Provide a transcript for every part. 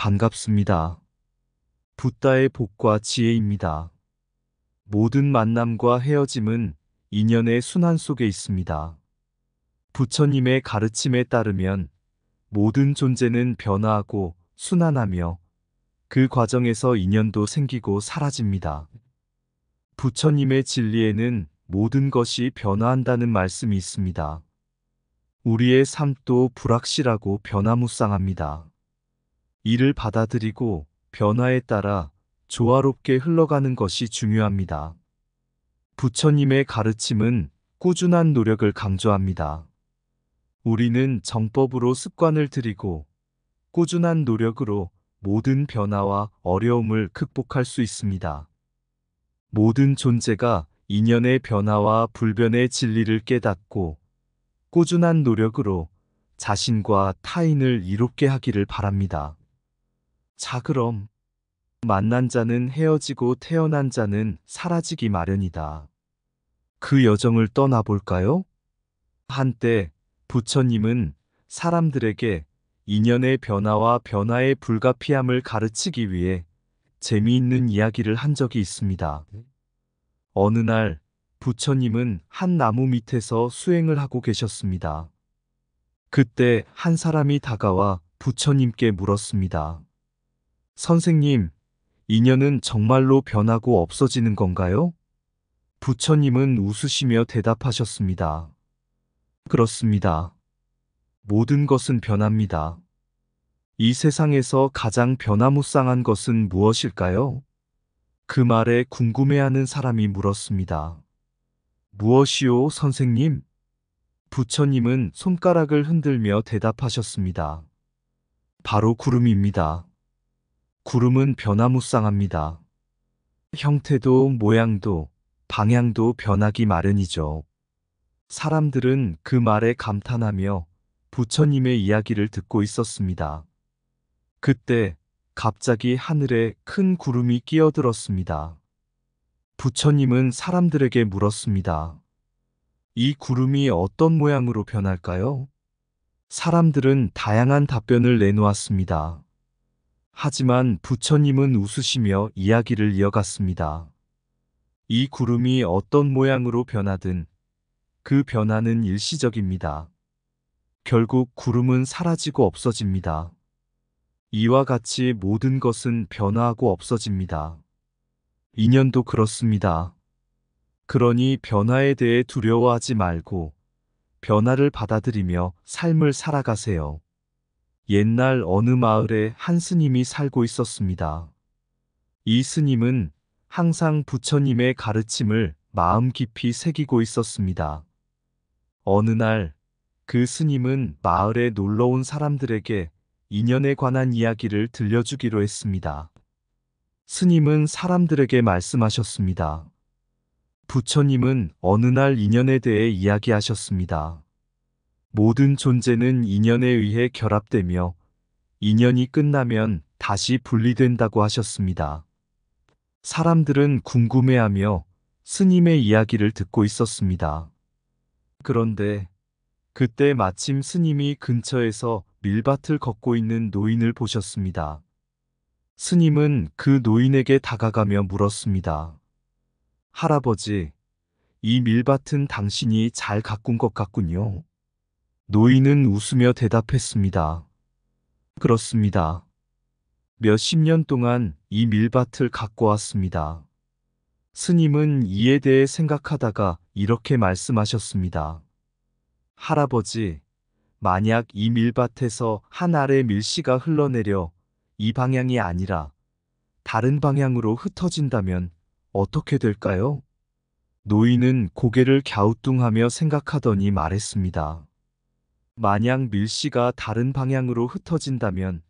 반갑습니다. 붓다의 복과 지혜입니다. 모든 만남과 헤어짐은 인연의 순환 속에 있습니다. 부처님의 가르침에 따르면 모든 존재는 변화하고 순환하며 그 과정에서 인연도 생기고 사라집니다. 부처님의 진리에는 모든 것이 변화한다는 말씀이 있습니다. 우리의 삶도 불확실하고 변화무쌍합니다. 이를 받아들이고 변화에 따라 조화롭게 흘러가는 것이 중요합니다. 부처님의 가르침은 꾸준한 노력을 강조합니다. 우리는 정법으로 습관을 들이고 꾸준한 노력으로 모든 변화와 어려움을 극복할 수 있습니다. 모든 존재가 인연의 변화와 불변의 진리를 깨닫고 꾸준한 노력으로 자신과 타인을 이롭게 하기를 바랍니다. 자, 그럼 만난 자는 헤어지고 태어난 자는 사라지기 마련이다. 그 여정을 떠나볼까요? 한때 부처님은 사람들에게 인연의 변화와 변화의 불가피함을 가르치기 위해 재미있는 이야기를 한 적이 있습니다. 어느 날 부처님은 한 나무 밑에서 수행을 하고 계셨습니다. 그때 한 사람이 다가와 부처님께 물었습니다. 선생님, 인연은 정말로 변하고 없어지는 건가요? 부처님은 웃으시며 대답하셨습니다. 그렇습니다. 모든 것은 변합니다. 이 세상에서 가장 변화무쌍한 것은 무엇일까요? 그 말에 궁금해하는 사람이 물었습니다. 무엇이요, 선생님? 부처님은 손가락을 흔들며 대답하셨습니다. 바로 구름입니다. 구름은 변화무쌍합니다. 형태도 모양도 방향도 변하기 마련이죠. 사람들은 그 말에 감탄하며 부처님의 이야기를 듣고 있었습니다. 그때 갑자기 하늘에 큰 구름이 끼어들었습니다. 부처님은 사람들에게 물었습니다. 이 구름이 어떤 모양으로 변할까요? 사람들은 다양한 답변을 내놓았습니다. 하지만 부처님은 웃으시며 이야기를 이어갔습니다. 이 구름이 어떤 모양으로 변하든 그 변화는 일시적입니다. 결국 구름은 사라지고 없어집니다. 이와 같이 모든 것은 변화하고 없어집니다. 인연도 그렇습니다. 그러니 변화에 대해 두려워하지 말고 변화를 받아들이며 삶을 살아가세요. 옛날 어느 마을에 한 스님이 살고 있었습니다. 이 스님은 항상 부처님의 가르침을 마음 깊이 새기고 있었습니다. 어느 날 그 스님은 마을에 놀러 온 사람들에게 인연에 관한 이야기를 들려주기로 했습니다. 스님은 사람들에게 말씀하셨습니다. 부처님은 어느 날 인연에 대해 이야기하셨습니다. 모든 존재는 인연에 의해 결합되며 인연이 끝나면 다시 분리된다고 하셨습니다. 사람들은 궁금해하며 스님의 이야기를 듣고 있었습니다. 그런데 그때 마침 스님이 근처에서 밀밭을 걷고 있는 노인을 보셨습니다. 스님은 그 노인에게 다가가며 물었습니다. 할아버지, 이 밀밭은 당신이 잘 가꾼 것 같군요. 노인은 웃으며 대답했습니다. 그렇습니다. 몇십 년 동안 이 밀밭을 가꿔왔습니다. 스님은 이에 대해 생각하다가 이렇게 말씀하셨습니다. 할아버지, 만약 이 밀밭에서 한 알의 밀씨가 흘러내려 이 방향이 아니라 다른 방향으로 흩어진다면 어떻게 될까요? 노인은 고개를 갸우뚱하며 생각하더니 말했습니다. 만약 밀씨가 다른 방향으로 흩어진다면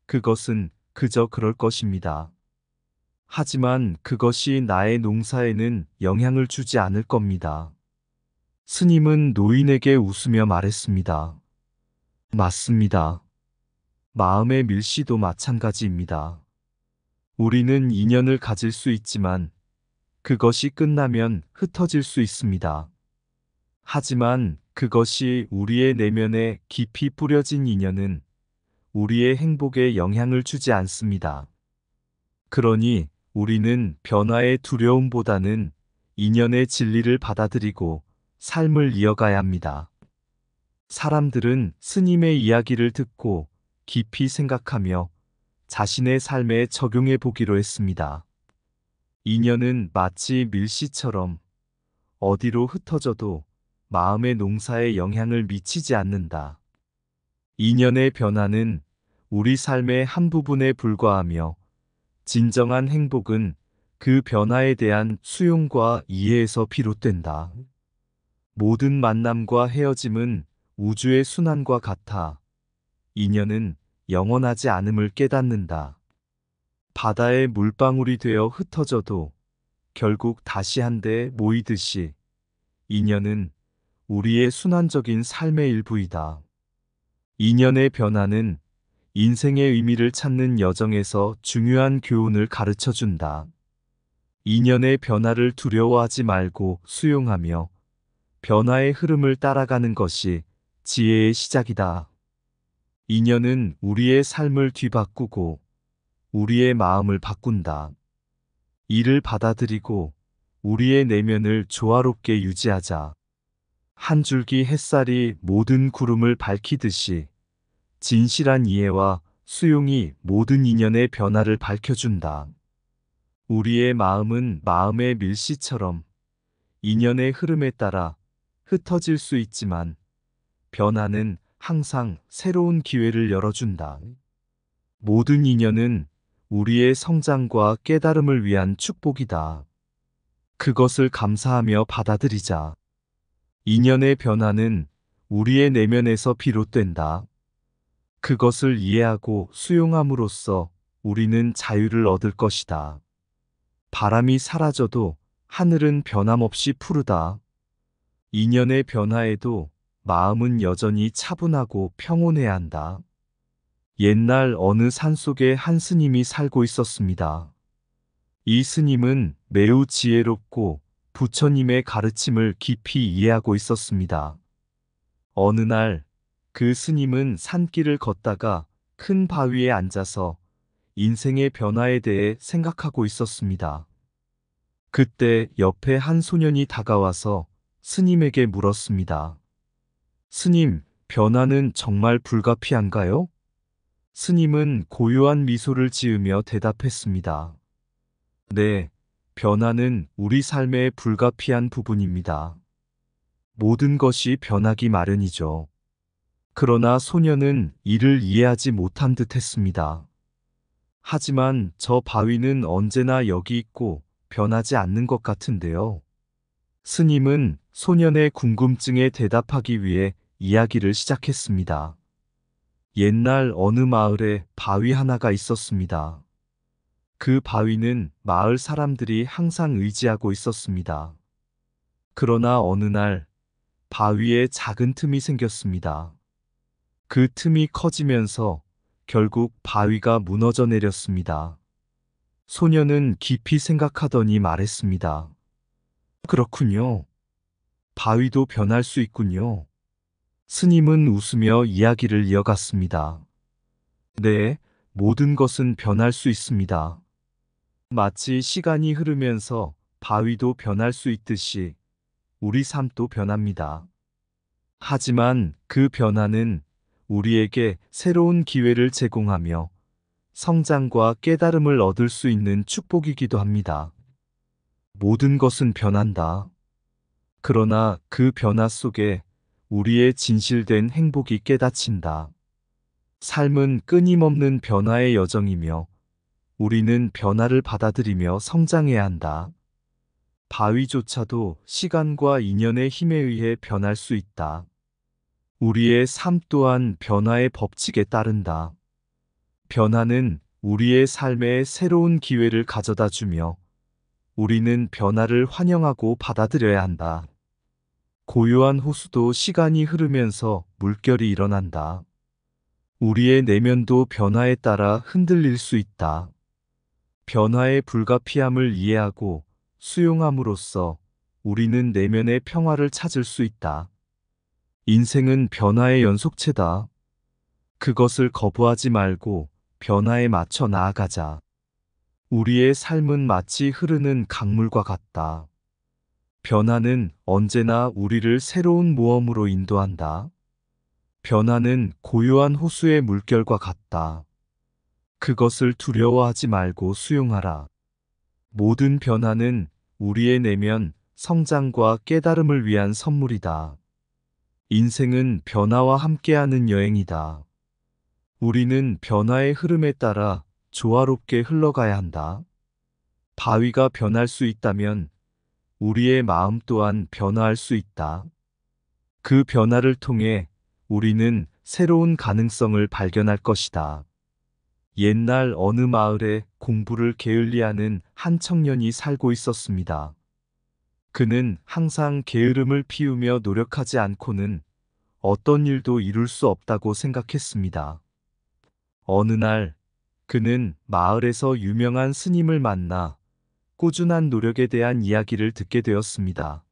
그것은 그저 그럴 것입니다. 하지만 그것이 나의 농사에는 영향을 주지 않을 겁니다. 스님은 노인에게 웃으며 말했습니다. 맞습니다. 마음의 밀씨도 마찬가지입니다. 우리는 인연을 가질 수 있지만 그것이 끝나면 흩어질 수 있습니다. 하지만 그것이 우리의 내면에 깊이 뿌려진 인연은 우리의 행복에 영향을 주지 않습니다. 그러니 우리는 변화의 두려움보다는 인연의 진리를 받아들이고 삶을 이어가야 합니다. 사람들은 스님의 이야기를 듣고 깊이 생각하며 자신의 삶에 적용해 보기로 했습니다. 인연은 마치 밀씨처럼 어디로 흩어져도 마음의 농사에 영향을 미치지 않는다. 인연의 변화는 우리 삶의 한 부분에 불과하며 진정한 행복은 그 변화에 대한 수용과 이해에서 비롯된다. 모든 만남과 헤어짐은 우주의 순환과 같아 인연은 영원하지 않음을 깨닫는다. 바다의 물방울이 되어 흩어져도 결국 다시 한데 모이듯이 인연은 우리의 순환적인 삶의 일부이다. 인연의 변화는 인생의 의미를 찾는 여정에서 중요한 교훈을 가르쳐 준다. 인연의 변화를 두려워하지 말고 수용하며 변화의 흐름을 따라가는 것이 지혜의 시작이다. 인연은 우리의 삶을 뒤바꾸고 우리의 마음을 바꾼다. 이를 받아들이고 우리의 내면을 조화롭게 유지하자. 한 줄기 햇살이 모든 구름을 밝히듯이 진실한 이해와 수용이 모든 인연의 변화를 밝혀준다. 우리의 마음은 마음의 밀씨처럼 인연의 흐름에 따라 흩어질 수 있지만 변화는 항상 새로운 기회를 열어준다. 모든 인연은 우리의 성장과 깨달음을 위한 축복이다. 그것을 감사하며 받아들이자. 인연의 변화는 우리의 내면에서 비롯된다. 그것을 이해하고 수용함으로써 우리는 자유를 얻을 것이다. 바람이 사라져도 하늘은 변함없이 푸르다. 인연의 변화에도 마음은 여전히 차분하고 평온해야 한다. 옛날 어느 산속에 한 스님이 살고 있었습니다. 이 스님은 매우 지혜롭고 부처님의 가르침을 깊이 이해하고 있었습니다. 어느 날 그 스님은 산길을 걷다가 큰 바위에 앉아서 인생의 변화에 대해 생각하고 있었습니다. 그때 옆에 한 소년이 다가와서 스님에게 물었습니다. 스님, 변화는 정말 불가피한가요? 스님은 고요한 미소를 지으며 대답했습니다. 네, 변화는 우리 삶의 불가피한 부분입니다. 모든 것이 변하기 마련이죠. 그러나 소녀는 이를 이해하지 못한 듯 했습니다. 하지만 저 바위는 언제나 여기 있고 변하지 않는 것 같은데요. 스님은 소년의 궁금증에 대답하기 위해 이야기를 시작했습니다. 옛날 어느 마을에 바위 하나가 있었습니다. 그 바위는 마을 사람들이 항상 의지하고 있었습니다. 그러나 어느 날 바위에 작은 틈이 생겼습니다. 그 틈이 커지면서 결국 바위가 무너져 내렸습니다. 소녀는 깊이 생각하더니 말했습니다. 그렇군요. 바위도 변할 수 있군요. 스님은 웃으며 이야기를 이어갔습니다. 네, 모든 것은 변할 수 있습니다. 마치 시간이 흐르면서 바위도 변할 수 있듯이 우리 삶도 변합니다. 하지만 그 변화는 우리에게 새로운 기회를 제공하며 성장과 깨달음을 얻을 수 있는 축복이기도 합니다. 모든 것은 변한다. 그러나 그 변화 속에 우리의 진실된 행복이 깨닫힌다. 삶은 끊임없는 변화의 여정이며 우리는 변화를 받아들이며 성장해야 한다. 바위조차도 시간과 인연의 힘에 의해 변할 수 있다. 우리의 삶 또한 변화의 법칙에 따른다. 변화는 우리의 삶에 새로운 기회를 가져다 주며 우리는 변화를 환영하고 받아들여야 한다. 고요한 호수도 시간이 흐르면서 물결이 일어난다. 우리의 내면도 변화에 따라 흔들릴 수 있다. 변화의 불가피함을 이해하고 수용함으로써 우리는 내면의 평화를 찾을 수 있다. 인생은 변화의 연속체다. 그것을 거부하지 말고 변화에 맞춰 나아가자. 우리의 삶은 마치 흐르는 강물과 같다. 변화는 언제나 우리를 새로운 모험으로 인도한다. 변화는 고요한 호수의 물결과 같다. 그것을 두려워하지 말고 수용하라. 모든 변화는 우리의 내면 성장과 깨달음을 위한 선물이다. 인생은 변화와 함께하는 여행이다. 우리는 변화의 흐름에 따라 조화롭게 흘러가야 한다. 바위가 변할 수 있다면 우리의 마음 또한 변화할 수 있다. 그 변화를 통해 우리는 새로운 가능성을 발견할 것이다. 옛날 어느 마을에 공부를 게을리하는 한 청년이 살고 있었습니다. 그는 항상 게으름을 피우며 노력하지 않고는 어떤 일도 이룰 수 없다고 생각했습니다. 어느 날 그는 마을에서 유명한 스님을 만나 꾸준한 노력에 대한 이야기를 듣게 되었습니다.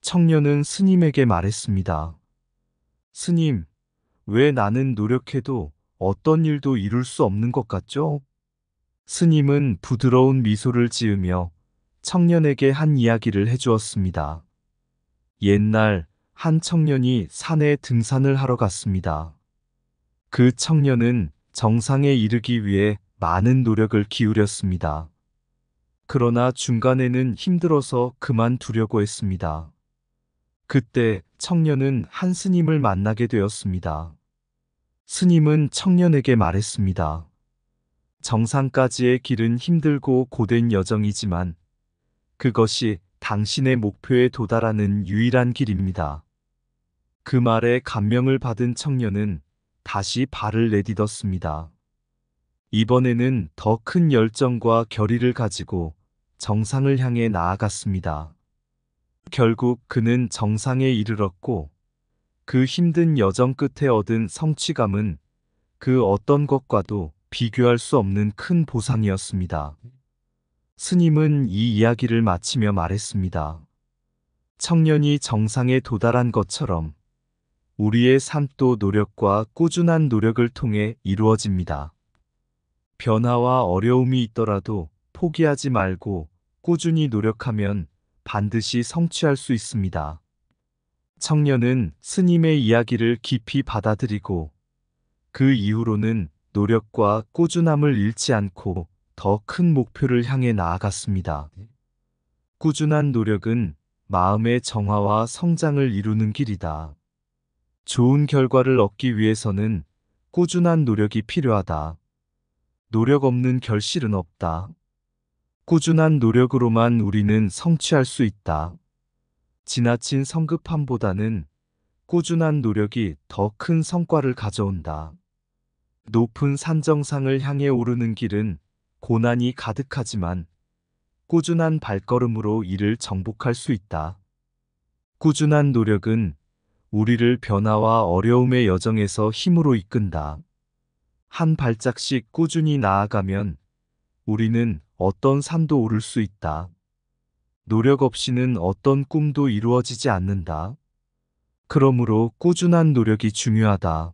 청년은 스님에게 말했습니다. 스님, 왜 나는 노력해도 어떤 일도 이룰 수 없는 것 같죠? 스님은 부드러운 미소를 지으며 청년에게 한 이야기를 해주었습니다. 옛날 한 청년이 산에 등산을 하러 갔습니다. 그 청년은 정상에 이르기 위해 많은 노력을 기울였습니다. 그러나 중간에는 힘들어서 그만두려고 했습니다. 그때 청년은 한 스님을 만나게 되었습니다. 스님은 청년에게 말했습니다. 정상까지의 길은 힘들고 고된 여정이지만 그것이 당신의 목표에 도달하는 유일한 길입니다. 그 말에 감명을 받은 청년은 다시 발을 내딛었습니다. 이번에는 더 큰 열정과 결의를 가지고 정상을 향해 나아갔습니다. 결국 그는 정상에 이르렀고 그 힘든 여정 끝에 얻은 성취감은 그 어떤 것과도 비교할 수 없는 큰 보상이었습니다. 스님은 이 이야기를 마치며 말했습니다. 청년이 정상에 도달한 것처럼 우리의 삶도 노력과 꾸준한 노력을 통해 이루어집니다. 변화와 어려움이 있더라도 포기하지 말고 꾸준히 노력하면 반드시 성취할 수 있습니다. 청년은 스님의 이야기를 깊이 받아들이고 그 이후로는 노력과 꾸준함을 잃지 않고 더 큰 목표를 향해 나아갔습니다. 꾸준한 노력은 마음의 정화와 성장을 이루는 길이다. 좋은 결과를 얻기 위해서는 꾸준한 노력이 필요하다. 노력 없는 결실은 없다. 꾸준한 노력으로만 우리는 성취할 수 있다. 지나친 성급함보다는 꾸준한 노력이 더 큰 성과를 가져온다. 높은 산정상을 향해 오르는 길은 고난이 가득하지만 꾸준한 발걸음으로 이를 정복할 수 있다. 꾸준한 노력은 우리를 변화와 어려움의 여정에서 힘으로 이끈다. 한 발짝씩 꾸준히 나아가면 우리는 어떤 산도 오를 수 있다. 노력 없이는 어떤 꿈도 이루어지지 않는다. 그러므로 꾸준한 노력이 중요하다.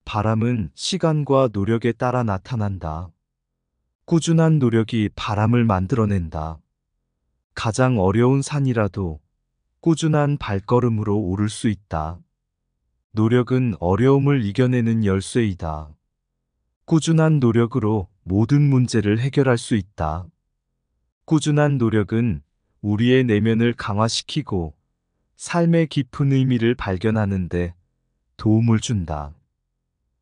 바람은 시간과 노력에 따라 나타난다. 꾸준한 노력이 바람을 만들어낸다. 가장 어려운 산이라도 꾸준한 발걸음으로 오를 수 있다. 노력은 어려움을 이겨내는 열쇠이다. 꾸준한 노력으로 모든 문제를 해결할 수 있다. 꾸준한 노력은 우리의 내면을 강화시키고 삶의 깊은 의미를 발견하는데 도움을 준다.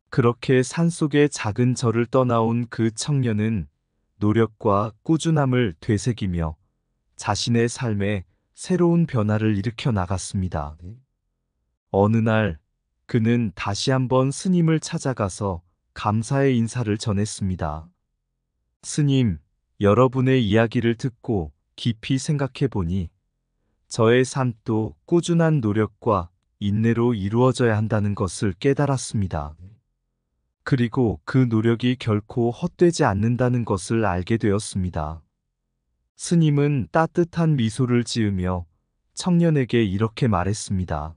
그렇게 산속의 작은 절을 떠나온 그 청년은 노력과 꾸준함을 되새기며 자신의 삶에 새로운 변화를 일으켜 나갔습니다. 어느 날 그는 다시 한번 스님을 찾아가서 감사의 인사를 전했습니다. 스님, 여러분의 이야기를 듣고 깊이 생각해 보니 저의 삶도 꾸준한 노력과 인내로 이루어져야 한다는 것을 깨달았습니다. 그리고 그 노력이 결코 헛되지 않는다는 것을 알게 되었습니다. 스님은 따뜻한 미소를 지으며 청년에게 이렇게 말했습니다.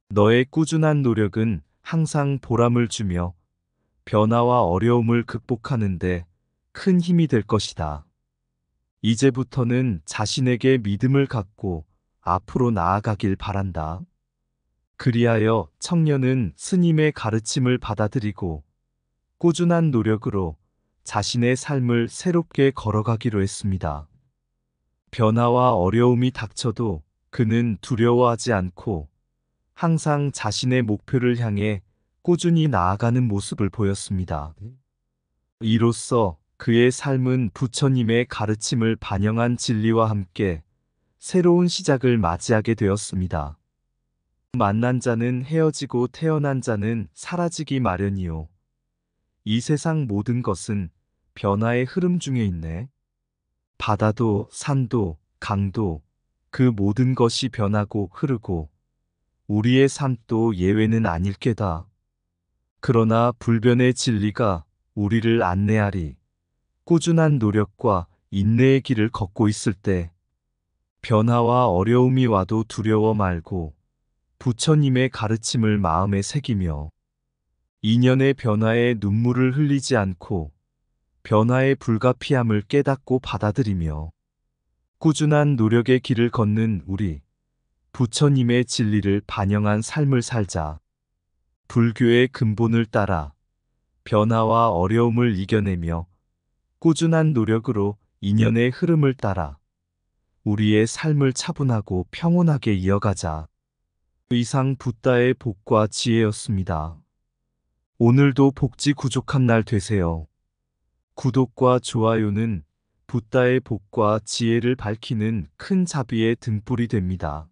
너의 꾸준한 노력은 항상 보람을 주며 변화와 어려움을 극복하는데 큰 힘이 될 것이다. 이제부터는 자신에게 믿음을 갖고 앞으로 나아가길 바란다. 그리하여 청년은 스님의 가르침을 받아들이고 꾸준한 노력으로 자신의 삶을 새롭게 걸어가기로 했습니다. 변화와 어려움이 닥쳐도 그는 두려워하지 않고 항상 자신의 목표를 향해 꾸준히 나아가는 모습을 보였습니다. 이로써 그의 삶은 부처님의 가르침을 반영한 진리와 함께 새로운 시작을 맞이하게 되었습니다. 만난 자는 헤어지고 태어난 자는 사라지기 마련이요. 이 세상 모든 것은 변화의 흐름 중에 있네. 바다도 산도 강도 그 모든 것이 변하고 흐르고 우리의 삶도 예외는 아닐 게다. 그러나 불변의 진리가 우리를 안내하리. 꾸준한 노력과 인내의 길을 걷고 있을 때 변화와 어려움이 와도 두려워 말고 부처님의 가르침을 마음에 새기며 인연의 변화에 눈물을 흘리지 않고 변화의 불가피함을 깨닫고 받아들이며 꾸준한 노력의 길을 걷는 우리 부처님의 진리를 반영한 삶을 살자. 불교의 근본을 따라 변화와 어려움을 이겨내며 꾸준한 노력으로 인연의 흐름을 따라 우리의 삶을 차분하고 평온하게 이어가자. 이상 붓다의 복과 지혜였습니다. 오늘도 복지 구족한 날 되세요. 구독과 좋아요는 붓다의 복과 지혜를 밝히는 큰 자비의 등불이 됩니다.